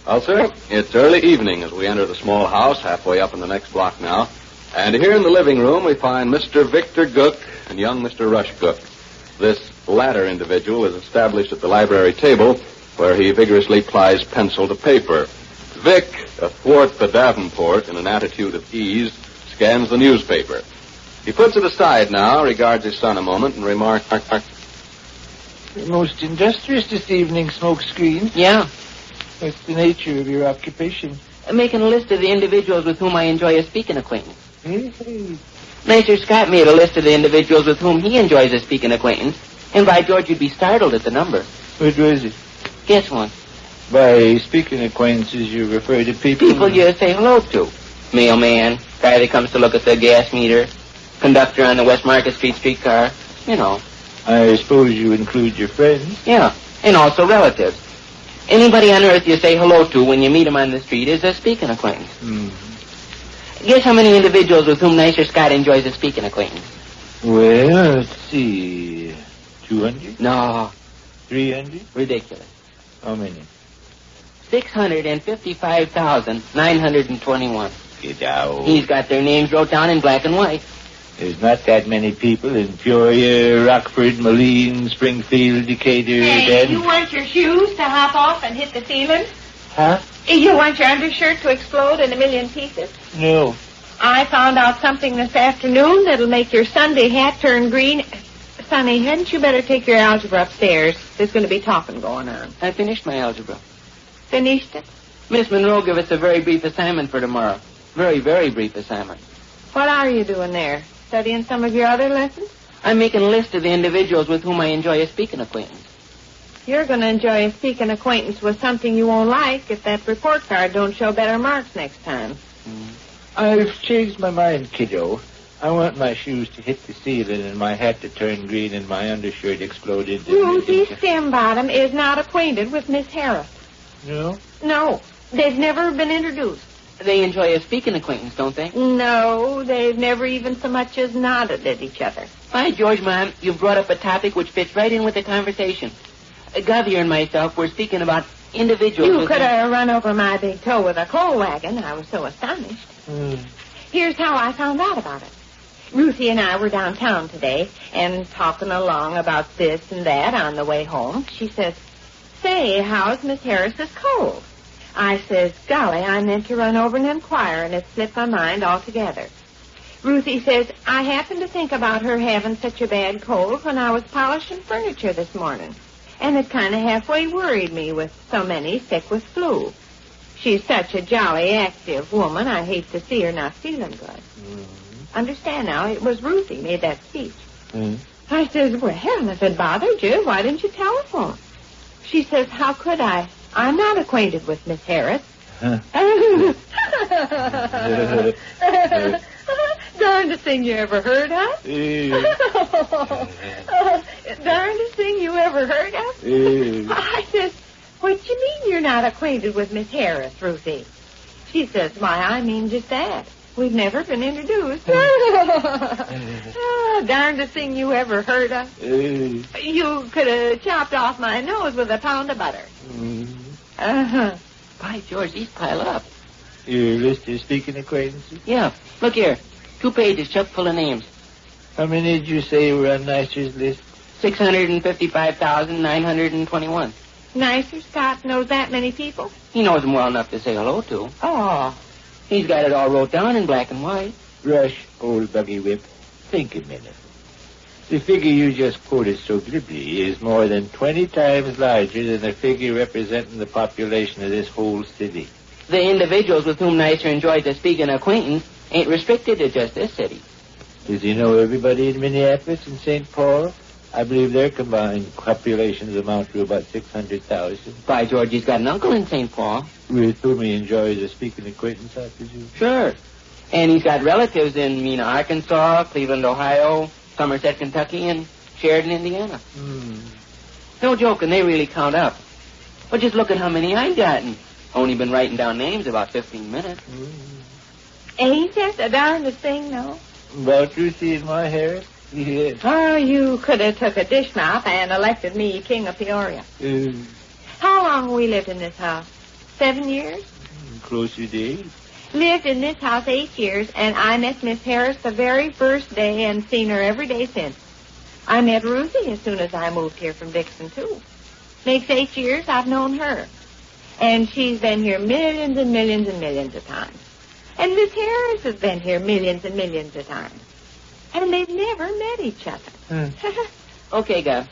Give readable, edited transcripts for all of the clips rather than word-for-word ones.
Well, sir, it's early evening as we enter the small house halfway up in the next block now. And here in the living room we find Mr. Victor Gook and young Mr. Rush Gook. This latter individual is established at the library table where he vigorously plies pencil to paper. Vic, athwart the Davenport in an attitude of ease, scans the newspaper. He puts it aside now, regards his son a moment, and remarks, You're most industrious this evening, Smokescreen. Yeah. What's the nature of your occupation? I'm making a list of the individuals with whom I enjoy a speaking acquaintance. Hey. Mr. Scott made a list of the individuals with whom he enjoys a speaking acquaintance, and by George, you'd be startled at the number. What was it? Guess one. By speaking acquaintances, you refer to people... People you say hello to. Mailman, guy that comes to look at the gas meter, conductor on the West Market Street streetcar, you know. I suppose you include your friends? Yeah, and also relatives. Anybody on earth you say hello to when you meet him on the street is a speaking acquaintance. Guess how many individuals with whom Nicer Scott enjoys a speaking acquaintance? Well, let's see. 200? No. 300? Ridiculous. How many? 655,921. Get out. He's got their names wrote down in black and white. There's not that many people in Peoria, Rockford, Moline, Springfield, Decatur, Hey, you want your shoes to hop off and hit the ceiling? Huh? You want your undershirt to explode in a million pieces? No. I found out something this afternoon that'll make your Sunday hat turn green. Sonny, hadn't you better take your algebra upstairs? There's going to be talking going on. I finished my algebra. Finished it? Miss Monroe gave us a very brief assignment for tomorrow. Very, very brief assignment. What are you doing there? Studying some of your other lessons? I'm making a list of the individuals with whom I enjoy a speaking acquaintance. You're going to enjoy a speaking acquaintance with something you won't like if that report card don't show better marks next time. I've changed my mind, kiddo. I want my shoes to hit the ceiling and my hat to turn green and my undershirt explode into... Ruthie Stembottom is not acquainted with Miss Harris. No? No. They've never been introduced. They enjoy a speaking acquaintance, don't they? No, they've never even so much as nodded at each other. By George, Mom, you've brought up a topic which fits right in with the conversation. Governor and myself were speaking about individuals... You could have run over my big toe with a coal wagon. I was so astonished. Here's how I found out about it. Ruthie and I were downtown today and talking along about this and that on the way home. She says, Say, how's Miss Harris's cold? I says, golly, I meant to run over and inquire, and it slipped my mind altogether. Ruthie says, I happened to think about her having such a bad cold when I was polishing furniture this morning, and it kind of halfway worried me with so many sick with flu. She's such a jolly, active woman, I hate to see her not feeling good. Understand now, it was Ruthie made that speech. I says, well, if it bothered you, why didn't you telephone? She says, how could I? I'm not acquainted with Miss Harris. Darndest thing you ever heard of? Darndest thing you ever heard of? I says, what you mean you're not acquainted with Miss Harris, Ruthie? She says, why, I mean just that. We've never been introduced. Darndest thing you ever heard of? You could have chopped off my nose with a pound of butter. By George, these pile up. Your list of speaking acquaintances? Yeah. Look here. 2 pages chock full of names. How many did you say were on Nicer's list? 655,921. Nicer Scott knows that many people? He knows them well enough to say hello to. Oh. He's got it all wrote down in black and white. Rush, old buggy whip, think a minute. The figure you just quoted so glibly is more than 20 times larger than the figure representing the population of this whole city. The individuals with whom Nicer enjoys a speaking acquaintance ain't restricted to just this city. Does he know everybody in Minneapolis and St. Paul? I believe their combined populations amount to about 600,000. By George, he's got an uncle in St. Paul. With whom he enjoys a speaking acquaintance, I presume? Sure. And he's got relatives in Mena, Arkansas, Cleveland, Ohio, Somerset, Kentucky, and Sheridan, Indiana. No joking, they really count up. But just look at how many I've gotten. Only been writing down names about 15 minutes. Ain't that the darndest thing, though? About Ruthie and my Harris? Yes. Oh, you could have took a dish mouth and elected me king of Peoria. How long have we lived in this house? 7 years. Closer to 8. Lived in this house 8 years, and I met Miss Harris the very first day and seen her every day since. I met Ruthie as soon as I moved here from Dixon, too. Makes 8 years I've known her. And she's been here millions and millions and millions of times. And Miss Harris has been here millions and millions of times. And they've never met each other. Okay, Gus.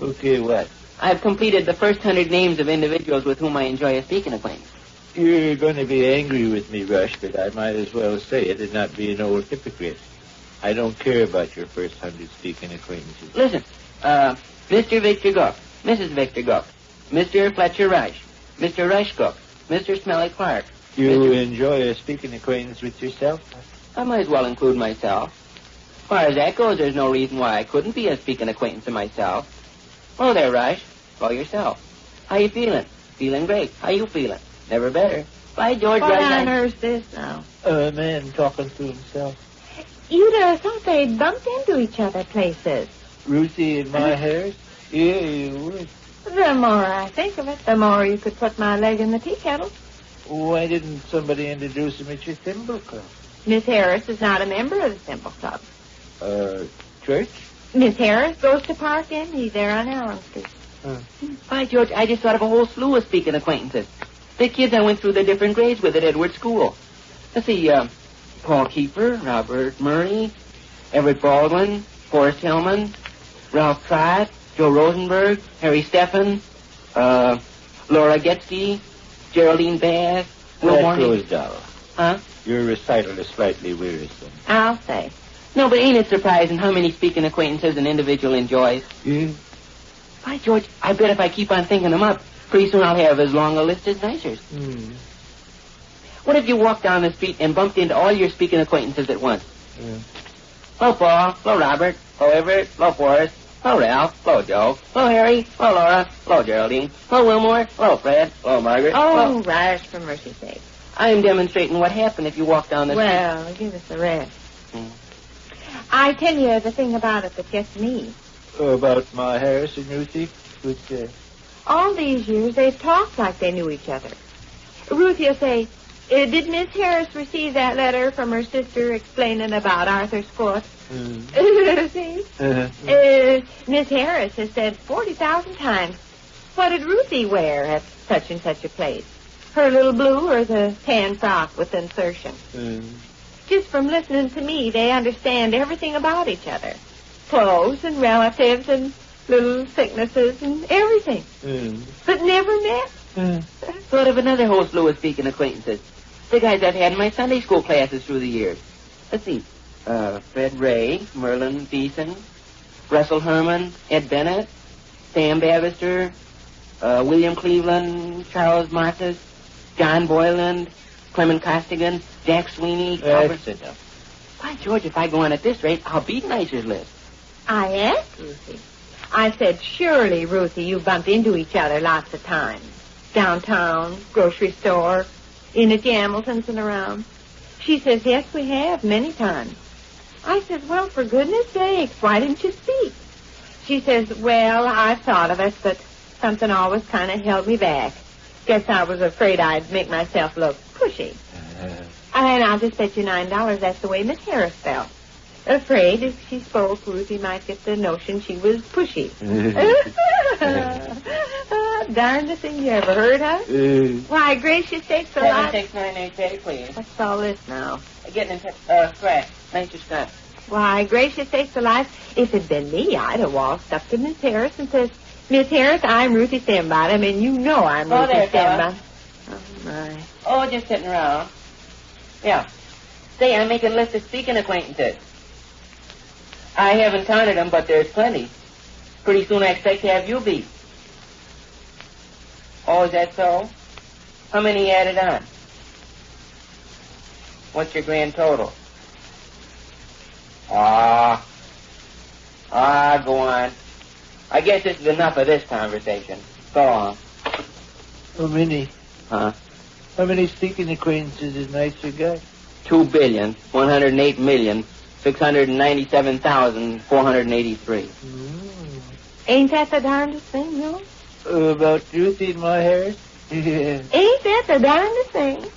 Okay, what? I've completed the first 100 names of individuals with whom I enjoy a speaking acquaintance. You're going to be angry with me, Rush, but I might as well say it and not be an old hypocrite. I don't care about your first 100 speaking acquaintances. Listen, Mr. Victor Gook, Mrs. Victor Gook, Mr. Fletcher Rush, Mr. Rush Gook, Mr. Smelly Clark. You enjoy a speaking acquaintance with yourself? I might as well include myself. As far as that goes, there's no reason why I couldn't be a speaking acquaintance of myself. Oh, there, Rush. Go yourself. How you feeling? Feeling great. How you feeling? Never better. By George, What Rush. on earth's this now? A man talking to himself. You'd have thought they'd bumped into each other places. Ruthie and my Harris? Yeah, you would. The more I think of it, the more you could put my leg in the tea kettle. Why didn't somebody introduce him at your thimble club? Miss Harris is not a member of the Thimble Club. Church? Miss Harris goes to Park Inn. He's there on Allen Street. By George, I just thought of a whole slew of speaking acquaintances. The kids I went through the different grades with at Edward School. Let's see, Paul Keeper, Robert Murray, Everett Baldwin, Forrest Hillman, Ralph Trott, Joe Rosenberg, Harry Steffen, Laura Getsky, Geraldine Bass, Will That Morning. goes down. Huh? Your recital is slightly wearisome. I'll say. No, but ain't it surprising how many speaking acquaintances an individual enjoys? Yeah. By George, I bet if I keep on thinking them up, pretty soon I'll have as long a list as Nicers. What if you walked down the street and bumped into all your speaking acquaintances at once? Hello, Paul. Hello, Robert. Hello, Everett. Hello, Forrest. Hello, Ralph. Hello, Joe. Hello, Harry. Hello, Laura. Hello, Geraldine. Hello, Wilmore. Hello, Fred. Hello, Margaret. Oh, Rush, for mercy's sake. I am demonstrating what happened if you walk down the street. Well, give us the rest. I tell you the thing about it that gets me. About my Harris and Ruthie? What's that? All these years, they've talked like they knew each other. Ruthie will say, did Miss Harris receive that letter from her sister explaining about Arthur's foot? See? Miss Harris has said 40,000 times, what did Ruthie wear at such and such a place? Her little blue or the tan frock with insertion? Just from listening to me, they understand everything about each other. Clothes and relatives and little sicknesses and everything. But never met. Thought of another whole slew of speaking acquaintances. The guys I've had in my Sunday school classes through the years. Let's see. Fred Ray, Merlin Beeson, Russell Herman, Ed Bennett, Sam Bavister, William Cleveland, Charles Marcus, John Boyland, Clement Costigan, Jack Sweeney, That's enough. By George, if I go on at this rate, I'll beat Nicer's list. I asked Ruthie. I said, surely, Ruthie, you bumped into each other lots of times. Downtown, grocery store, in at the Hamiltons and around. She says, yes, we have, many times. I said, well, for goodness sakes, why didn't you speak? She says, well, I thought of it, but something always kind of held me back. Guess I was afraid I'd make myself look pushy. And I'll just bet you $9 that's the way Miss Harris felt. Afraid if she spoke, Ruthie might get the notion she was pushy. Darndest thing you ever heard, huh? Why, gracious sakes alive. 76988, please. What's all this now? Getting in scratch. Nicer Scott. Why, gracious sakes alive, if it'd been me, I'd have walked up to Miss Harris and said, Miss Harris, I'm Ruthie Stembottom, and you know I'm Oh, Ruthie there, Stembottom. fella. Oh, my. Oh, just sitting around. Yeah. Say, I'm making a list of speaking acquaintances. I haven't counted them, but there's plenty. Pretty soon I expect to have you beat. Oh, is that so? How many added on? What's your grand total? Go on. I guess this is enough of this conversation. Go on. How many? Huh? How many speaking acquaintances is Nicer got? 2,108,697,483. Ain't that the darndest thing, you know? About Ruthie and my Harris? Ain't it. They're dying to sing.